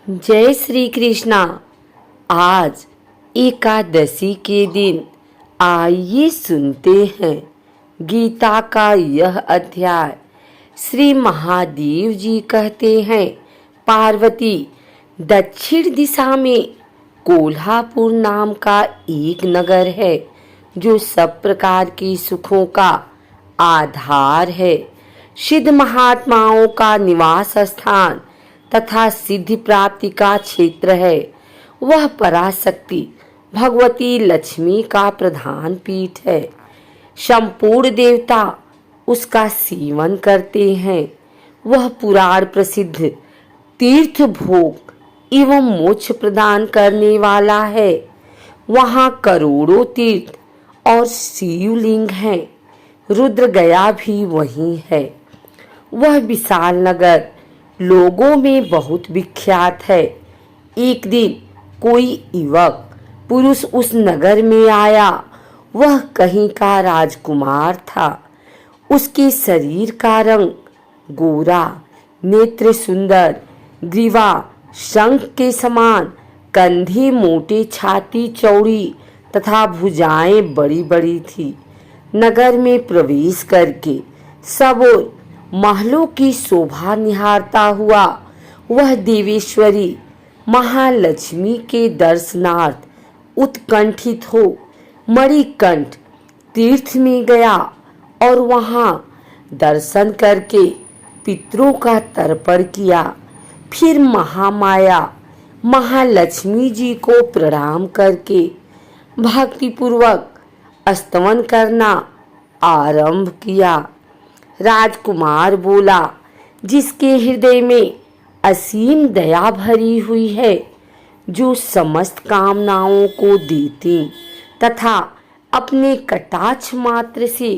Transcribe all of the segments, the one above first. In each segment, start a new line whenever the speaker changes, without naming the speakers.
जय श्री कृष्णा। आज एकादशी के दिन आइए सुनते हैं गीता का यह अध्याय। श्री महादेव जी कहते हैं, पार्वती, दक्षिण दिशा में कोल्हापुर नाम का एक नगर है जो सब प्रकार के सुखों का आधार है। सिद्ध महात्माओं का निवास स्थान तथा सिद्धि प्राप्ति का क्षेत्र है। वह पराशक्ति भगवती लक्ष्मी का प्रधान पीठ है। संपूर्ण देवता उसका सेवन करते हैं। वह पुराण प्रसिद्ध तीर्थ भोग एवं मोक्ष प्रदान करने वाला है। वहाँ करोड़ों तीर्थ और शिवलिंग हैं। रुद्र गया भी वहीं है। वह विशाल नगर लोगों में बहुत विख्यात है। एक दिन कोई युवक पुरुष उस नगर में आया। वह कहीं का राजकुमार था। उसके शरीर का रंग गोरा, नेत्र सुंदर, ग्रीवा शंख के समान, कंधे मोटे, छाती चौड़ी तथा भुजाएं बड़ी बड़ी थी। नगर में प्रवेश करके सब ओर महलों की शोभा निहारता हुआ वह देवेश्वरी महालक्ष्मी के दर्शनार्थ उत्कंठित हो मणिकंठ तीर्थ में गया और वहां दर्शन करके पितरों का तर्पण किया। फिर महामाया महालक्ष्मी जी को प्रणाम करके भक्तिपूर्वक स्तवन करना आरंभ किया। राजकुमार बोला, जिसके हृदय में असीम दया भरी हुई है, जो समस्त कामनाओं को देती तथा अपने कटाक्ष मात्र से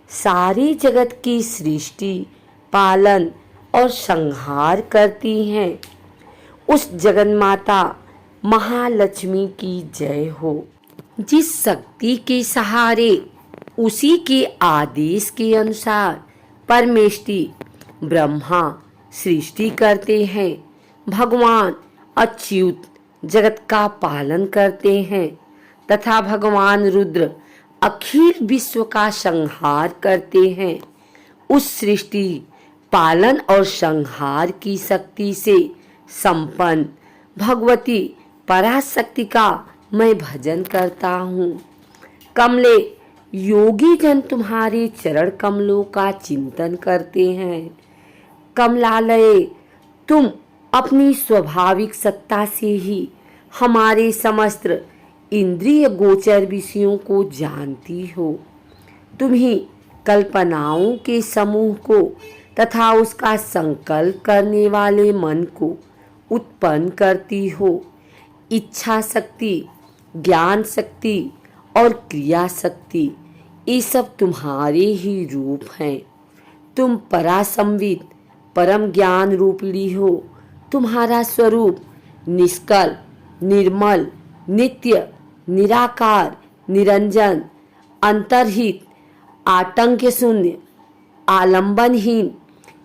सारी जगत की सृष्टि, पालन और संहार करती हैं, उस जगन्माता महालक्ष्मी की जय हो। जिस शक्ति के सहारे उसी के आदेश के अनुसार परमेष्टि ब्रह्मा सृष्टि करते हैं, भगवान अच्युत जगत का पालन करते हैं तथा भगवान रुद्र अखिल विश्व का संहार करते हैं, उस सृष्टि, पालन और संहार की शक्ति से संपन्न भगवती पराशक्ति का मैं भजन करता हूँ। कमले, योगी जन तुम्हारे चरण कमलों का चिंतन करते हैं। कमलालये, तुम अपनी स्वाभाविक सत्ता से ही हमारे समस्त इंद्रिय गोचर विषयों को जानती हो। तुम ही कल्पनाओं के समूह को तथा उसका संकल्प करने वाले मन को उत्पन्न करती हो। इच्छा शक्ति, ज्ञान शक्ति और क्रिया शक्ति, ये सब तुम्हारे ही रूप हैं। तुम परासंवित परम ज्ञान रूपिणी हो। तुम्हारा स्वरूप निष्कल, निर्मल, नित्य, निराकार, निरंजन, अंतर्हित, आतंक शून्य, आलंबनहीन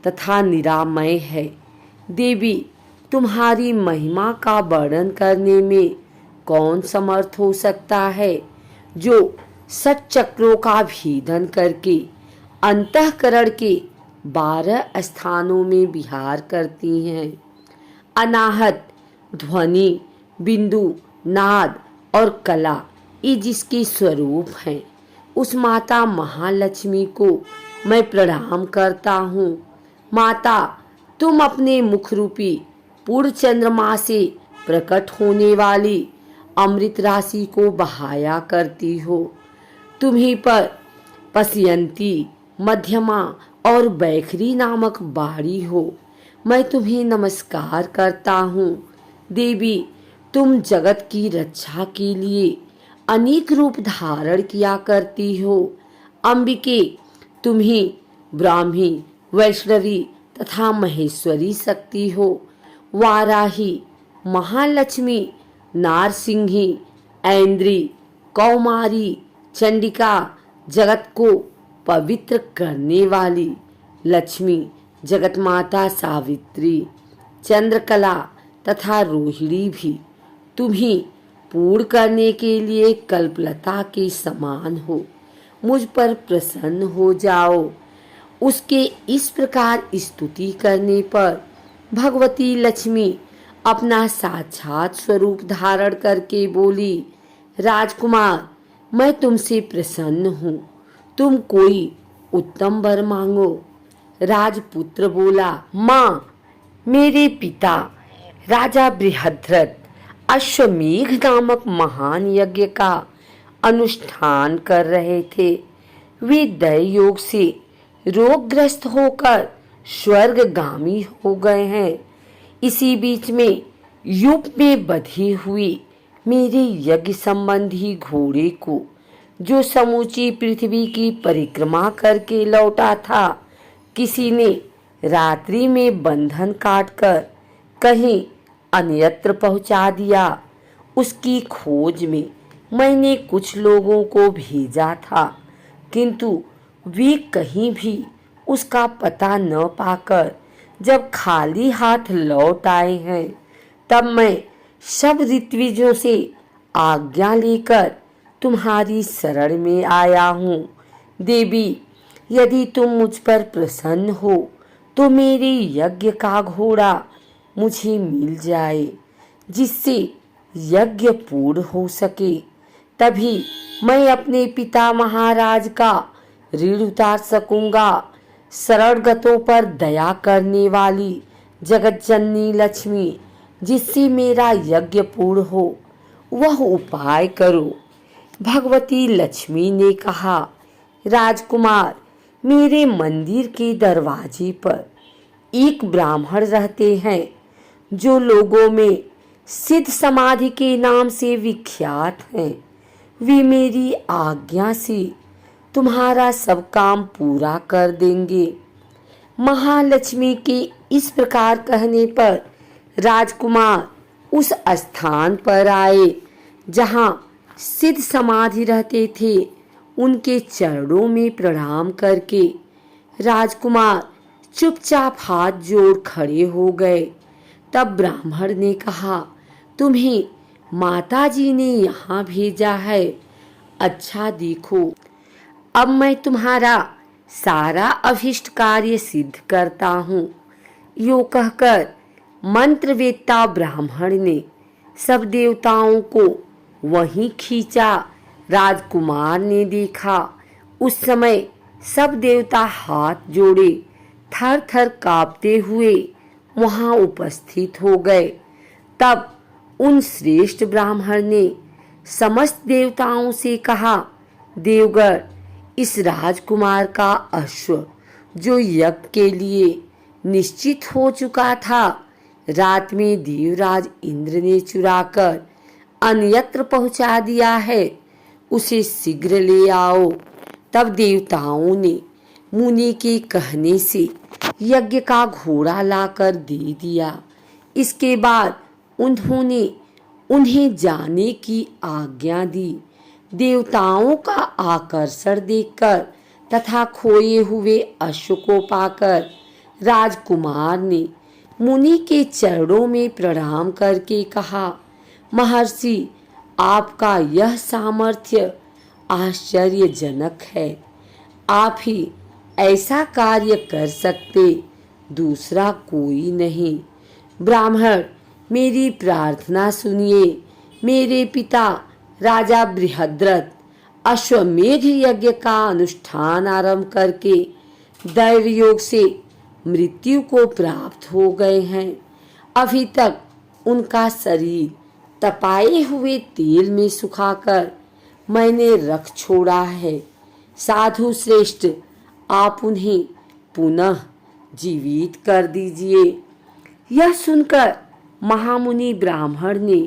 तथा निरामय है। देवी, तुम्हारी महिमा का वर्णन करने में कौन समर्थ हो सकता है, जो षटचक्रों का भेदन करके अंतःकरण के 12 स्थानों में विहार करती हैं। अनाहत, ध्वनि, बिंदु, नाद और कला, ये जिसके स्वरूप हैं, उस माता महालक्ष्मी को मैं प्रणाम करता हूँ। माता, तुम अपने मुख रूपी पूर्ण चंद्रमा से प्रकट होने वाली अमृत राशि को बहाया करती हो। तुम्हीं पर पश्यंती, मध्यमा और बैखरी नामक बाड़ी हो। मैं तुम्हें नमस्कार करता हूँ। देवी, तुम जगत की रक्षा के लिए अनेक रूप धारण किया करती हो। अंबिके, तुम ही ब्राह्मी, वैष्णवी तथा महेश्वरी शक्ति हो। वाराही, महालक्ष्मी, नारसिंही, ऐन्द्री, कौमारी, चंडिका, जगत को पवित्र करने वाली लक्ष्मी, जगत माता सावित्री, चंद्रकला तथा रोहिणी भी तुम्हें पूर्ण करने के लिए कल्पलता के समान हो। मुझ पर प्रसन्न हो जाओ। उसके इस प्रकार स्तुति करने पर भगवती लक्ष्मी अपना साक्षात स्वरूप धारण करके बोली, राजकुमार, मैं तुमसे प्रसन्न हूँ। तुम कोई उत्तम वर मांगो। राजपुत्र बोला, माँ, मेरे पिता राजा बृहद्रथ अश्वमेघ नामक महान यज्ञ का अनुष्ठान कर रहे थे। वे दय योग से रोगग्रस्त होकर स्वर्गगामी हो गए हैं। इसी बीच में युग में बधी हुई मेरे यज्ञ संबंधी घोड़े को, जो समूची पृथ्वी की परिक्रमा करके लौटा था, किसी ने रात्रि में बंधन काटकर कहीं अन्यत्र पहुंचा दिया। उसकी खोज में मैंने कुछ लोगों को भेजा था, किंतु वे कहीं भी उसका पता न पाकर जब खाली हाथ लौट आए हैं, तब मैं सब ऋत्विजों से आज्ञा लेकर तुम्हारी शरण में आया हूँ। देवी, यदि तुम मुझ पर प्रसन्न हो तो मेरे यज्ञ का घोड़ा मुझे मिल जाए, जिससे यज्ञ पूर्ण हो सके। तभी मैं अपने पिता महाराज का ऋण उतार सकूंगा। शरणगतों पर दया करने वाली जगत जननी लक्ष्मी, जिससे मेरा यज्ञ पूर्ण हो, वह उपाय करो। भगवती लक्ष्मी ने कहा, राजकुमार, मेरे मंदिर के दरवाजे पर एक ब्राह्मण रहते हैं, जो लोगों में सिद्ध समाधि के नाम से विख्यात हैं। वे मेरी आज्ञा से तुम्हारा सब काम पूरा कर देंगे। महालक्ष्मी के इस प्रकार कहने पर राजकुमार उस स्थान पर आए जहां सिद्ध समाधि रहते थे। उनके चरणों में प्रणाम करके राजकुमार चुपचाप हाथ जोड़ खड़े हो गए। तब ब्राह्मण ने कहा, तुम्हें माताजी ने यहाँ भेजा है। अच्छा देखो, अब मैं तुम्हारा सारा अभिष्ट कार्य सिद्ध करता हूँ। यो कहकर मंत्रवेत्ता ब्राह्मण ने सब देवताओं को वहीं खींचा। राजकुमार ने देखा, उस समय सब देवता हाथ जोड़े थर थर कांपते हुए वहां उपस्थित हो गए। तब उन श्रेष्ठ ब्राह्मण ने समस्त देवताओं से कहा, देवगण, इस राजकुमार का अश्व, जो यज्ञ के लिए निश्चित हो चुका था, रात में देवराज इंद्र ने चुराकर अन्यत्र पहुंचा दिया है। उसे शीघ्र ले आओ। तब देवताओं ने मुनि के कहने से यज्ञ का घोड़ा लाकर दे दिया। इसके बाद उन्होंने उन्हें जाने की आज्ञा दी। देवताओं का आकर्षण देखकर तथा खोए हुए अश्व को पाकर राजकुमार ने मुनि के चरणों में प्रणाम करके कहा, महर्षि, आपका यह सामर्थ्य आश्चर्यजनक है। आप ही ऐसा कार्य कर सकते, दूसरा कोई नहीं। ब्राह्मण, मेरी प्रार्थना सुनिए। मेरे पिता राजा बृहद्रथ अश्वमेघ यज्ञ का अनुष्ठान आरंभ करके दैव योग से मृत्यु को प्राप्त हो गए हैं। अभी तक उनका शरीर तपाए हुए तेल में सुखाकर मैंने रख छोड़ा है। साधु श्रेष्ठ, आप उन्हें पुनः जीवित कर दीजिए। यह सुनकर महामुनि ब्राह्मण ने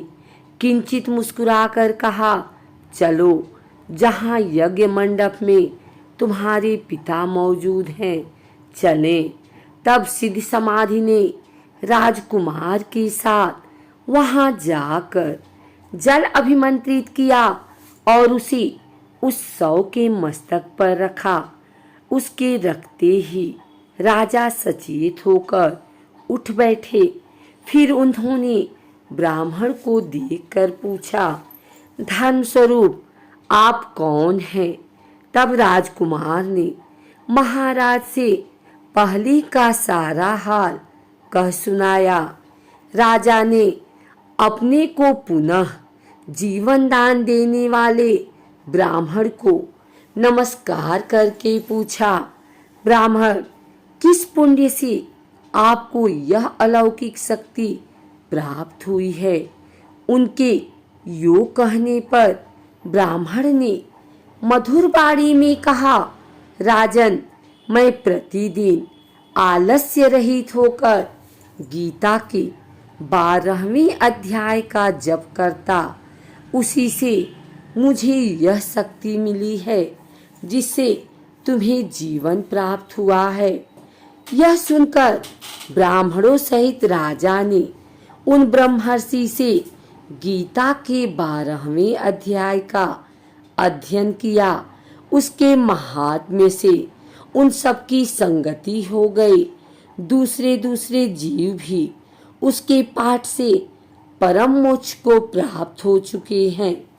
किंचित मुस्कुराकर कहा, चलो, जहाँ यज्ञ मंडप में तुम्हारे पिता मौजूद हैं, चलें। तब सिद्ध समाधि ने राजकुमार के साथ वहां जाकर जल अभिमंत्रित किया और उसे उस शव के मस्तक पर रखा। उसके रखते ही राजा सचेत होकर उठ बैठे। फिर उन्होंने ब्राह्मण को देखकर पूछा, धर्म स्वरूप आप कौन हैं? तब राजकुमार ने महाराज से पहले का सारा हाल कह सुनाया। राजा ने अपने को पुनः जीवन दान देने वाले ब्राह्मण को नमस्कार करके पूछा, ब्राह्मण, किस पुण्य से आपको यह अलौकिक शक्ति प्राप्त हुई है? उनके योग कहने पर ब्राह्मण ने मधुर वाणी में कहा, राजन, मैं प्रतिदिन आलस्य रहित होकर गीता के 12वें अध्याय का जप करता, उसी से मुझे यह शक्ति मिली है जिससे तुम्हें जीवन प्राप्त हुआ है। यह सुनकर ब्राह्मणों सहित राजा ने उन ब्रह्मर्षि से गीता के 12वें अध्याय का अध्ययन किया। उसके महात्म्य से उन सबकी संगति हो गई। दूसरे दूसरे जीव भी उसके पाठ से परम मोक्ष को प्राप्त हो चुके हैं।